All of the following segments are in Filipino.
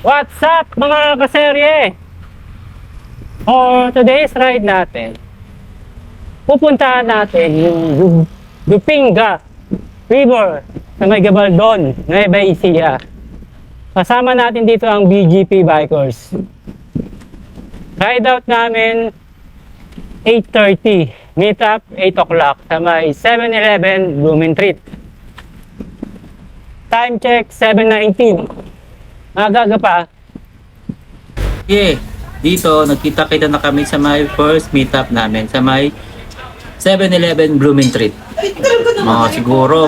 What's up mga kaserye? For today's ride natin, pupuntahan natin yung Dupinga River sa may Gabaldon, Nueva Ecija. Kasama natin dito ang BGP Bikers. Ride out namin 8:30, meet up 8 o'clock sa may 7-Eleven Blumentritt. Time check 7:19. Magaga pa. Okay, dito nagkita-kita na kami sa my first meetup namin sa may 7-Eleven Blumentritt. Siguro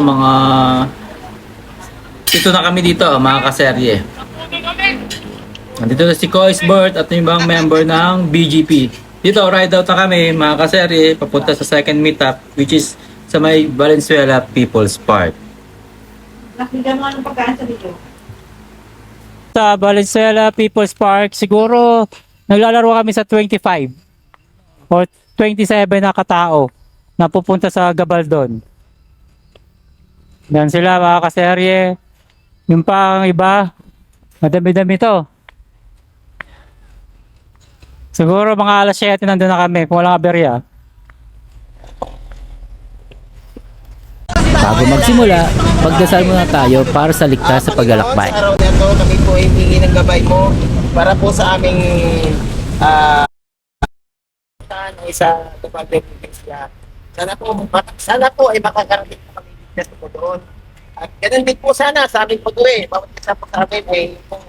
ito na kami dito, mga kaserye. Nandito na si Koisbert at yung ibang member ng BGP. Dito, ride out na kami, mga kaserye, papunta sa second meetup, which is sa may Valenzuela People's Park. Nakita mo anong pagkaan sa dito? Sa Valenzuela People's Park, siguro naglalaro kami sa 25 or 27 na katao na pupunta sa Gabaldon. Yan sila mga kaserye. Yung pang iba, madami-dami to. Siguro mga alas 7 nandun na kami kung walang aberya. Bago magsimula, pagdasal muna tayo para sa ligtas sa paglalakbay. Sa araw na ito, kami po ay hihingi ng gabay mo para po sa aming sa Department of Justice. Sana po ay makakarating na kami dito po doon. At ganun din po sana sa aming pag-uwi. Bawat isa po sa amin ay kung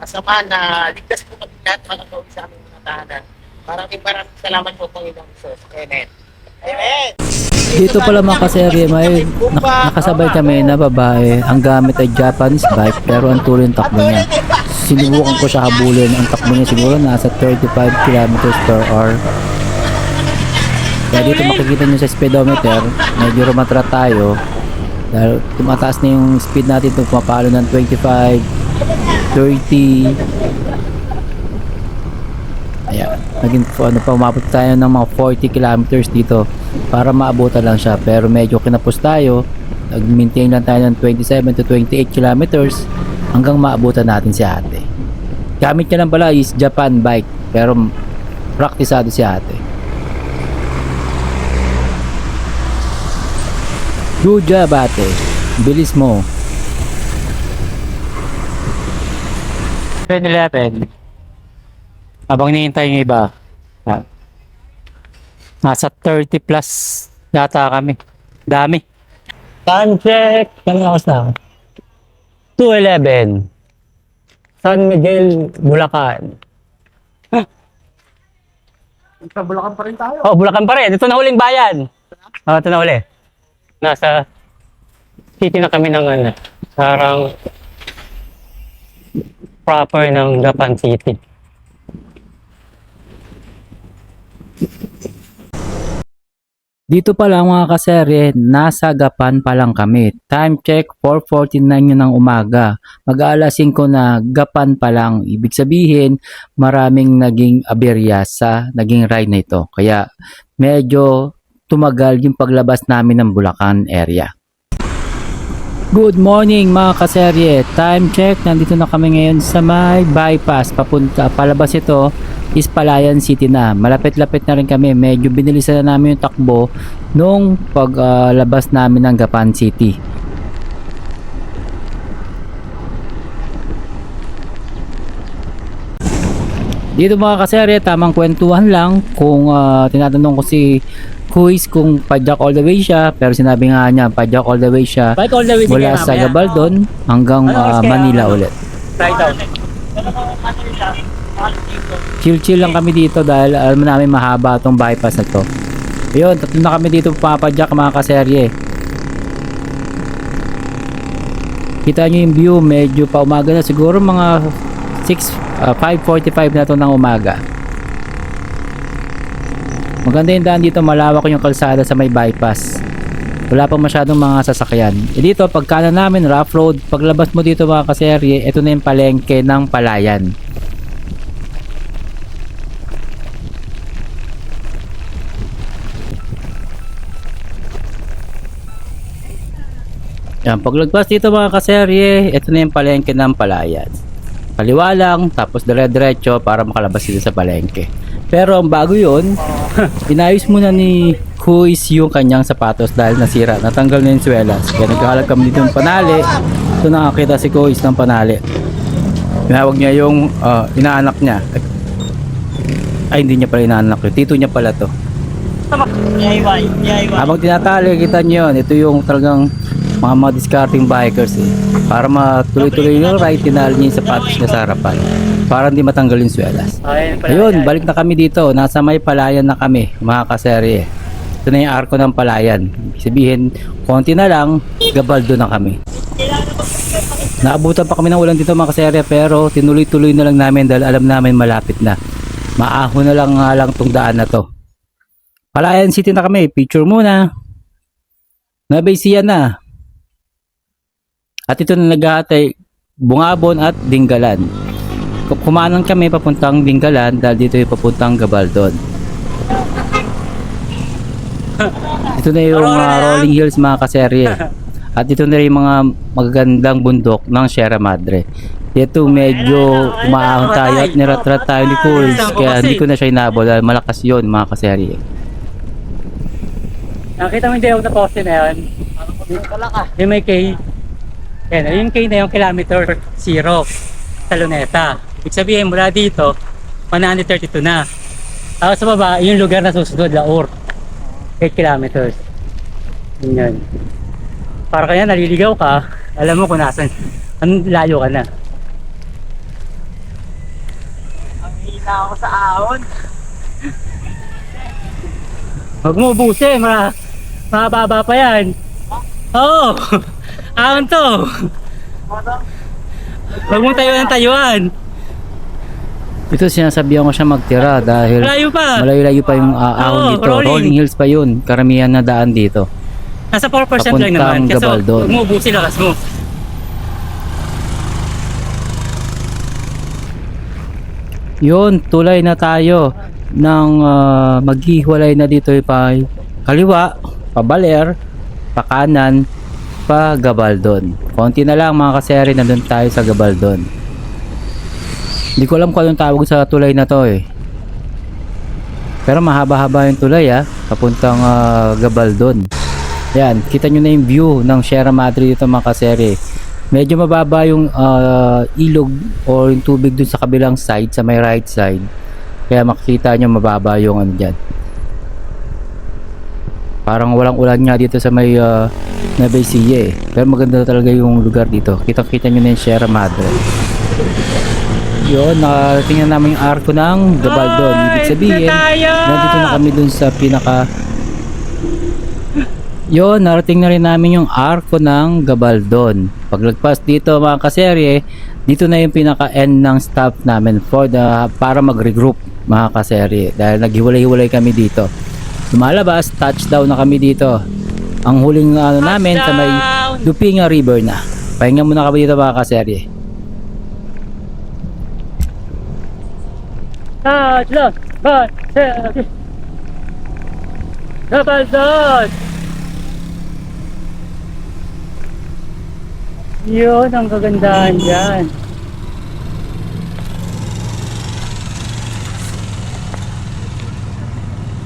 samahan na ligtas po kami lahat makakauwi sa aming mga tahanan. Maraming salamat po Panginoon Jesus. Amen. Amen. Dito pala mga kaserye, may nakasabay kami na babae. Ang gamit ay Japanese bike pero ang tuloy yung takbo niya. Sinubukan ko siya habulin. Ang takbo niya siguro nasa 35 kilometers per hour. Kaya dito makikita niyo sa speedometer, medyo rumatra tayo. Dahil tumataas na yung speed natin ito, pumapalo ng 25, 30. Ayan, umabot tayo ng mga 40 kilometers dito para maabutan lang siya, pero medyo kinapos tayo. Nag-maintain lang tayo ng 27 to 28 kilometers hanggang maabutan natin si ate. Gamit niya lang pala is Japan bike, pero praktisado si ate. Good job ate, bilis mo. 7-Eleven. Habang hinihintay yung iba, nasa 30 plus yata kami. Dami. Time check. Kami ako sa 2:11. San Miguel, Bulacan. Sa Bulacan pa rin tayo. Oh, Bulacan pa rin. Ito na huling bayan. Oh, ito na huli. Nasa city na kami ng parang proper ng Gapan City. Dito pa lang mga kaserye, nasa Gapan pa lang kami. Time check 4:49 yun ng umaga. Mag-aalas 5 na, Gapan pa lang. Ibig sabihin, maraming naging aberya sa naging ride na ito. Kaya medyo tumagal yung paglabas namin ng Bulacan area. Good morning mga kaserye. Time check, nandito na kami ngayon sa may bypass. Palabas ito is Palayan City na. Malapit-lapit na rin kami. Medyo binilisan na namin yung takbo nung paglabas namin ng Gapan City. Dito mga kaserye, tamang kwentuhan lang. Kung tinatanong ko si Kuis kung padjak all the way siya, pero sinabi nga niya padjak all the way siya mula sa Gabaldon hanggang Manila ulit. Right out. Chill lang kami dito dahil alam namin mahaba itong bypass na to. Ayun, tatlo na kami dito papadyak mga kaserye. Kita nyo yung view, medyo pa umaga na, siguro mga 5:45 na to ng umaga. Maganda yung daan dito, malawak yung kalsada sa may bypass. Wala pa masyadong mga sasakyan. Dito, pagkanan namin, rough road. Paglabas mo dito mga kaserye, ito na yung palengke ng Palayan. Yan, paglagpas dito mga kaserye, ito na yung palengke ng Palayan. Kaliwa lang, tapos dire-diretso para makalabas dito sa palengke. Pero ang bago yun, inayos muna ni Kuis yung kanyang sapatos dahil nasira, natanggal na yung swelas. Kaya nagkahalap kami dito ng panali. Ito nakakita si Kuis ng panali. Tinawag niya yung inaanak niya. Ay, hindi niya pala inaanak yun. Tito niya pala to. Habang tinatali, kita niyo yun. Ito yung talagang mga discarding bikers eh. Para matuloy-tuloy yung ride, tinali niya yung sapatos niya sa harapan. Para hindi matanggal yung swelas. Ayun, balik na kami dito. Nasa may palayan na kami, mga kaserye. Ito na yung arko ng palayan. Ibig sabihin, konti na lang, gabaldo na kami. Naabutan pa kami ng ulan dito mga kaserye, pero tinuloy-tuloy na lang namin dahil alam namin malapit na. Maahon na lang nga lang tong daan na to. Palayan City na kami, picture muna. Nabaysiyan na. At ito na naghahatay, Bungabon at Dingalan. Kumanan kami papuntang Dingalan dahil dito yung papuntang Gabaldon. Ito na yung Rolling Hills mga kaserye. At ito na yung mga magagandang bundok ng Sierra Madre. Dito medyo umaahon tayo at niratrat tayo ni Kuis. Kaya hindi ko na siya inabol dahil malakas yun mga kaserye. Nakita mo yung dilaw na poste na yun? Yung may K. Yan, yung K na yung kilometer 0 sa Luneta. Ibig sabihin mula dito, 132 na. Tapos sa baba, yung lugar na susunod, Laur. 8 kilometers. Yan. Para kaya naliligaw ka, alam mo kung nasan, layo ka na. Ang hina ako sa ahon. Huwag mo ubusin, mababa pa yan. Oo, ahon to. Huwag mo tayo ng tayuan. Ito sinasabihan ko siya magtira dahil Malayo pa. malayo-layo pa yung ahon Oo, dito. rolling. Rolling Hills pa yun. Karamihan na daan dito. Nasa 4% lang naman. Papuntang Kasi Gabaldon. huwag mo ubusin lakas mo. Yun, tulay na tayo ng maghihiwalay na dito pa kaliwa, pa Baler, pa kanan, pa Gabaldon. Konti na lang mga kaseri, nandun tayo sa Gabaldon. Hindi ko alam kung anong tawag sa tulay na to eh. Pero mahaba-haba yung tulay papuntang Gabaldon. Yan, kita nyo na yung view ng Sierra Madre dito mga kaseri. Medyo mababa yung ilog o yung tubig dun sa kabilang side, sa may right side. Kaya makikita nyo mababa yung ano dyan. Parang walang ulan nga dito sa may Nabaysiya eh. Pero maganda talaga yung lugar dito. Kita-kita nyo na yung Sierra Madre. Yun, tingnan namin yung arko ng Gabaldon. Ibig sabihin, nandito na kami dun sa pinaka... Yun, narating na rin namin yung arko ng Gabaldon. Paglagpas dito mga kaserye, dito na yung pinaka-end ng stop namin para mag-regroup mga kaserye. Dahil naghiwalay-hiwalay kami dito. Lumalabas, touchdown na kami dito. Ang huling namin sa may Dupinga River na. Pahinga muna kami dito mga kaserye. Touchdown! Gabaldon! Yun, ang kagandahan dyan.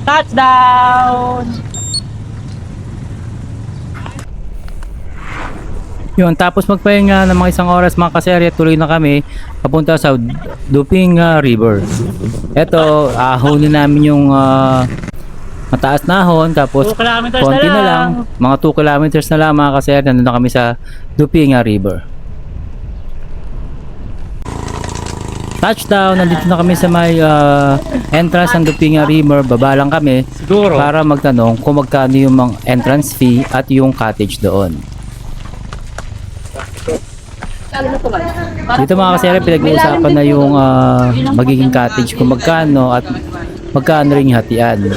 Touchdown! Yun, tapos magpahinga ng mga isang oras mga kaserye, tuloy na kami papunta sa Dupinga River. Eto, ahonin namin yung mataas na ahon, tapos 2 kilometers konti na na lang. lang, mga 2 kilometers na lang mga kaserye, nandun na kami sa Dupinga River. Touchdown, nandito na kami sa may entrance ng Dupinga River, baba lang kami Siguro. para magtanong kung magkano yung mga entrance fee at yung cottage doon. Dito mga kaserye, pinag-uusapan na yung magiging cottage kung magkano at magkano rin yung hatian.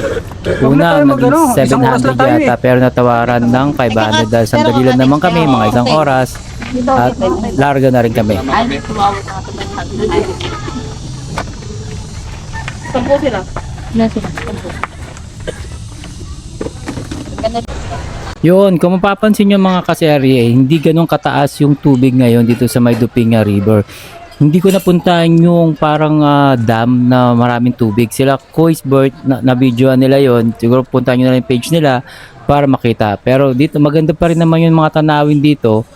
Una, naging 700 yata pero natawaran ng 500 dahil sandali lang naman kami, mga isang oras at larga na rin kami. Sampo sila. Yun, kung mapapansin nyo mga kaserye, hindi ganun kataas yung tubig ngayon dito sa may Dupinga River. Hindi ko napuntahan yung parang dam na maraming tubig. Sila Koisbert, na videoan nila yon. Siguro puntahan nyo na lang yung page nila para makita. Pero dito maganda pa rin naman yung mga tanawin dito.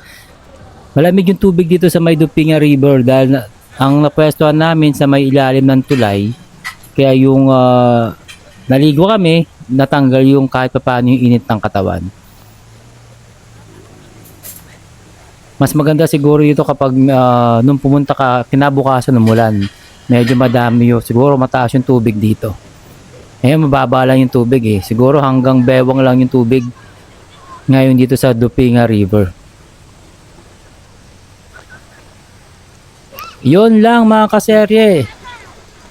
Malamig yung tubig dito sa may Dupinga River dahil ang napwestuhan namin sa may ilalim ng tulay. Kaya yung naligo kami, natanggal yung kahit pa paano yung init ng katawan. Mas maganda siguro dito kapag nung pumunta ka kinabukasan ng mulan. Medyo madami yun. Siguro mataas yung tubig dito. Ngayon mababa lang yung tubig eh. Siguro hanggang bewang lang yung tubig ngayon dito sa Dupinga River. Yun lang mga kaserye.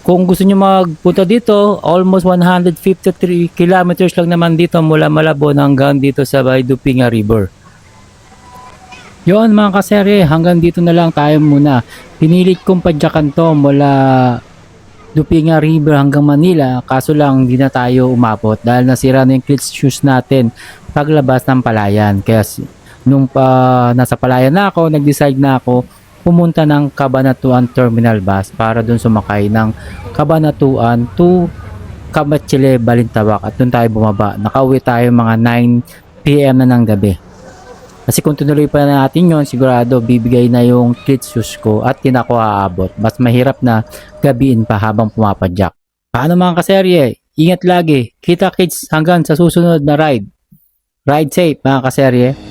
Kung gusto nyo magpunta dito, almost 153 kilometers lang naman dito mula Malabon hanggang dito sa Dupinga River. Yun mga kaserye, hanggang dito na lang tayo muna. Pinilit kong padyakan to mula Dupinga River hanggang Manila, kaso lang hindi na tayo umabot dahil nasira na yung cleats shoes natin paglabas ng Palayan. Kaya nung nasa Palayan na ako, nag-decide na ako pumunta ng Cabanatuan Terminal Bus para dun sumakay ng Cabanatuan to Camachile, Balintawak at dun tayo bumaba. Nakauwi tayo mga 9 PM na ng gabi. Kasi kung tunuloy pa natin yon, sigurado bibigay na yung cleats shoes ko at di na ako aabot. Mas mahirap na gabiin pa habang pumapadyak. Paano mga kaserye? Ingat lagi. Kita kids hanggang sa susunod na ride. Ride safe mga kaserye.